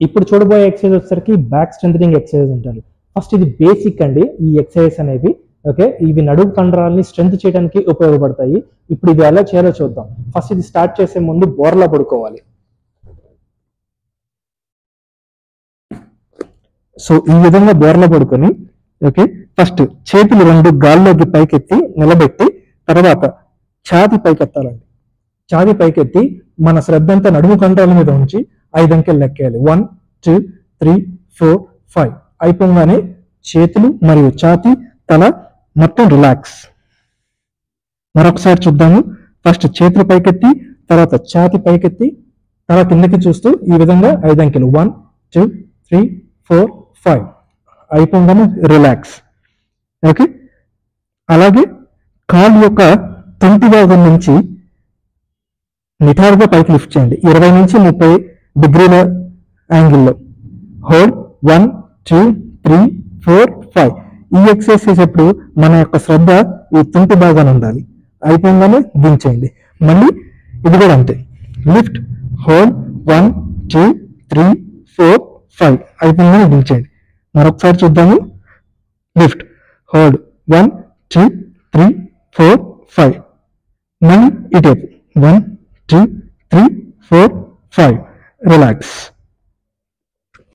ఇప్పుడు చూడబోయే ఎక్సర్సైజ్ వచ్చేసరికి బ్యాక్ స్ట్రెంథనింగ్ ఎక్సర్సైజ్ అంటారు. ఫస్ట్ ఇది బేసిక్ అండి ఈ ఎక్సర్సైజ్ అనేవి. ఓకే, ఇవి నడుము కండరాలని స్ట్రెంత్ చేయడానికి ఉపయోగపడతాయి. ఇప్పుడు ఇది ఎలా చేయాలో చూద్దాం. ఫస్ట్ ఇది స్టార్ట్ చేసే ముందు బోర్లా పడుకోవాలి. సో ఈ విధంగా బోర్లా పడుకొని ఓకే, ఫస్ట్ చేతులు రెండు గాల్లోకి పైకెత్తి నిలబెట్టి తర్వాత ఛాతి పైకెత్తాలండి. ఛాతి పైకెత్తి మన శ్రద్ధ అంతా నడుము కండరాల మీద ఉంచి 5 అంకెలు లెక్కేయాలి. 1 2 3 4 5 అయిపోగానే చేతులు మరియు ఛాతి తల మొత్తం రిలాక్స్. మరొకసారి చూద్దాము. ఫస్ట్ చేతులు పైకెత్తి తర్వాత ఛాతి పైకెత్తి తల కిందకి చూస్తూ ఈ విధంగా 5 అంకెలు 1 2 3 4 5 అయిపోగానే రిలాక్స్. ఓకే, అలాగే కాలు యొక్క తుంటి భాగం నుంచి నిటారుగా పైకి లిఫ్ట్ చేయండి 20 నుంచి 30 డిగ్రీల యాంగిల్లో. హోల్డ్ 1 2 3 4 5. ఈ ఎక్సర్సైజ్ ఎప్పుడు మన యొక్క శ్రద్ధ ఈ తుంటి భాగాన్ని ఉండాలి. అయిపోగానే దించేయండి. మళ్ళీ ఇది కూడా అంతే. లిఫ్ట్ హోల్డ్ 1 2 3 4 5 అయిపోగానే దించేయండి. మరొకసారి చూద్దాము. Lift hold 1 2 3 4 5. మళ్ళీ ఇటేపు 1 2 3 4 5 రిలాక్స్.